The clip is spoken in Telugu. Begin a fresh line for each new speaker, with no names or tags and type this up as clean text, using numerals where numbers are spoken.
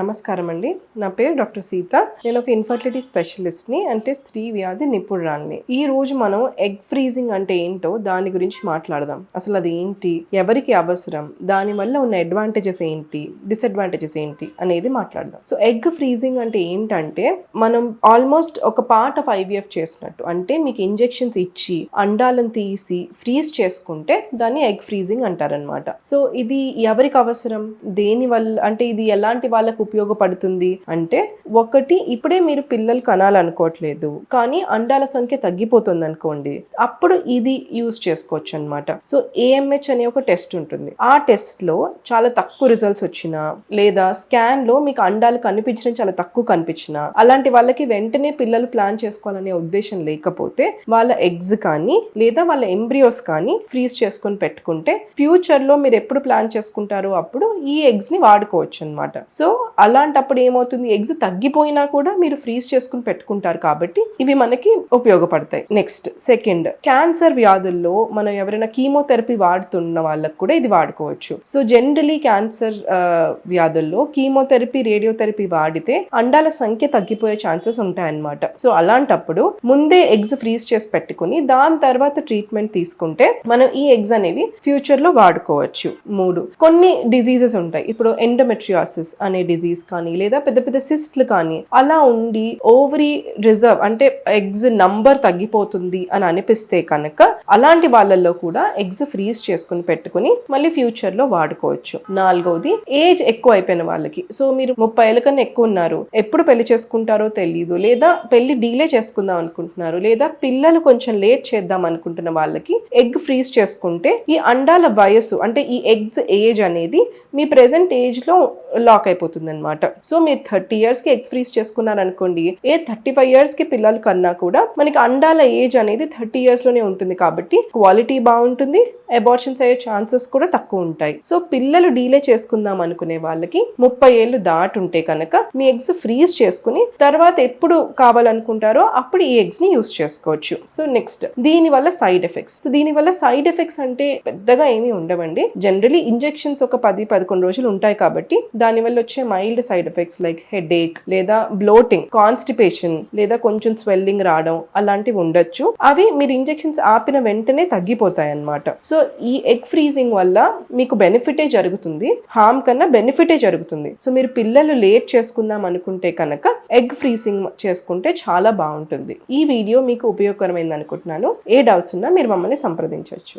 నమస్కారం అండి. నా పేరు డాక్టర్ సీత. నేను ఒక ఇన్ఫర్టిలిటీ స్పెషలిస్ట్ని, అంటే స్త్రీ వ్యాధి నిపుణురాలిని. ఈ రోజు మనం ఎగ్ ఫ్రీజింగ్ అంటే ఏంటో దాని గురించి మాట్లాడదాం. అసలు అది ఏంటి, ఎవరికి అవసరం, దానివల్ల ఉన్న అడ్వాంటేజెస్ ఏంటి, డిసడ్వాంటేజెస్ ఏంటి అనేది మాట్లాడదాం. సో ఎగ్ ఫ్రీజింగ్ అంటే ఏంటంటే, మనం ఆల్మోస్ట్ ఒక పార్ట్ ఆఫ్ IVF చేసినట్టు. అంటే మీకు ఇంజెక్షన్స్ ఇచ్చి అండాలను తీసి ఫ్రీజ్ చేసుకుంటే దాన్ని ఎగ్ ఫ్రీజింగ్ అంటారనమాట. సో ఇది ఎవరికి అవసరం, దేని వల్ల, అంటే ఇది ఎలాంటి వాళ్ళకు ఉపయోగపడుతుంది అంటే, ఒకటి, ఇప్పుడే మీరు పిల్లలు కనాలనుకోవట్లేదు కానీ అండాల సంఖ్య తగ్గిపోతుంది అనుకోండి, అప్పుడు ఇది యూజ్ చేసుకోవచ్చు అనమాట. సో AMH అనే ఒక టెస్ట్ ఉంటుంది. ఆ టెస్ట్ లో చాలా తక్కువ రిజల్ట్స్ వచ్చినా, లేదా స్కాన్ లో మీకు అండాలు కనిపించడం చాలా తక్కువ కనిపించినా, అలాంటి వాళ్ళకి వెంటనే పిల్లలు ప్లాన్ చేసుకోవాలనే ఉద్దేశం లేకపోతే వాళ్ళ ఎగ్స్ కానీ లేదా వాళ్ళ ఎంబ్రియోస్ కానీ ఫ్రీజ్ చేసుకొని పెట్టుకుంటే ఫ్యూచర్ లో మీరు ఎప్పుడు ప్లాన్ చేసుకుంటారో అప్పుడు ఈ ఎగ్స్ ని వాడుకోవచ్చు అనమాట. సో అలాంటప్పుడు ఏమవుతుంది, ఎగ్స్ తగ్గిపోయినా కూడా మీరు ఫ్రీజ్ చేసుకుని పెట్టుకుంటారు కాబట్టి ఇవి మనకి ఉపయోగపడతాయి. నెక్స్ట్, సెకండ్, క్యాన్సర్ వ్యాధుల్లో మనం ఎవరైనా కీమోథెరపీ వాడుతున్న వాళ్ళకి కూడా ఇది వాడుకోవచ్చు. సో జనరలీ క్యాన్సర్ వ్యాధుల్లో కీమోథెరపీ, రేడియోథెరపీ వాడితే అండాల సంఖ్య తగ్గిపోయే ఛాన్సెస్ ఉంటాయన్నమాట. సో అలాంటప్పుడు ముందే ఎగ్స్ ఫ్రీజ్ చేసి పెట్టుకుని దాని తర్వాత ట్రీట్మెంట్ తీసుకుంటే మనం ఈ ఎగ్స్ అనేవి ఫ్యూచర్ లో వాడుకోవచ్చు. 3, కొన్ని డిజీజెస్ ఉంటాయి. ఇప్పుడు ఎండోమెట్రియాసిస్ అనే డిజీజ్ కానీ, లేదా పెద్ద పెద్ద సిస్ట్లు కానీ అలా ఉండి ఓవరీ రిజర్వ్ అంటే ఎగ్స్ నంబర్ తగ్గిపోతుంది అని అనిపిస్తే కనుక అలాంటి వాళ్ళల్లో కూడా ఎగ్స్ ఫ్రీజ్ చేసుకుని పెట్టుకుని మళ్ళీ ఫ్యూచర్ లో వాడుకోవచ్చు. 4వది, ఏజ్ ఎక్కువ అయిపోయిన వాళ్ళకి. సో మీరు 30 ఏళ్ళ కన్నా ఎక్కువ ఉన్నారు, ఎప్పుడు పెళ్లి చేసుకుంటారో తెలియదు, లేదా పెళ్లి డీలే చేసుకుందాం అనుకుంటున్నారు, లేదా పిల్లలు కొంచెం లేట్ చేద్దాం అనుకుంటున్న వాళ్ళకి ఎగ్ ఫ్రీజ్ చేసుకుంటే ఈ అండాల వయసు, అంటే ఈ ఎగ్స్ ఏజ్ అనేది మీ ప్రెసెంట్ ఏజ్ లో లాక్ అయిపోతుంది అనమాట. సో మీరు 30 years కి ఎగ్స్ ఫ్రీజ్ చేసుకున్నారు అనుకోండి, 35 years కి పిల్లలు కన్నా కూడా మనకి అండాల ఏజ్ అనేది 30 years లోనే ఉంటుంది కాబట్టి క్వాలిటీ బాగుంటుంది, అబార్షన్స్ అయ్యే ఛాన్సెస్ కూడా తక్కువ ఉంటాయి. సో పిల్లలు డీలే చేసుకుందాం అనుకునే వాళ్ళకి 30 ఏళ్ళు దాటుంటే కనుక మీ ఎగ్స్ ఫ్రీజ్ చేసుకుని తర్వాత ఎప్పుడు కావాలనుకుంటారో అప్పుడు ఈ ఎగ్స్ ని యూజ్ చేసుకోవచ్చు. సో నెక్స్ట్, దీనివల్ల సైడ్ ఎఫెక్ట్స్. దీనివల్ల సైడ్ ఎఫెక్ట్స్ అంటే పెద్దగా ఏమీ ఉండవండి. జనరలీ ఇంజెక్షన్స్ ఒక 10-11 రోజులు ఉంటాయి కాబట్టి దానివల్ల వచ్చే mild side effects like headache, లేదా బ్లోటింగ్, కాన్స్టిపేషన్, లేదా కొంచెం స్వెల్లింగ్ రావడం అలాంటివి ఉండొచ్చు. అవి మీరు ఇంజెక్షన్స్ ఆపిన వెంటనే తగ్గిపోతాయి అన్నమాట. సో ఈ ఎగ్ ఫ్రీజింగ్ వల్ల మీకు బెనిఫిటే జరుగుతుంది, హార్మ్ కన్నా బెనిఫిటే జరుగుతుంది. సో మీరు పిల్లలు లేట్ చేసుకుందాం అనుకుంటే కనుక ఎగ్ ఫ్రీజింగ్ చేసుకుంటే చాలా బాగుంటుంది. ఈ వీడియో మీకు ఉపయోగకరమైంది అనుకుంటున్నాను. ఏ డౌట్స్ ఉన్నా మీరు మమ్మల్ని సంప్రదించవచ్చు.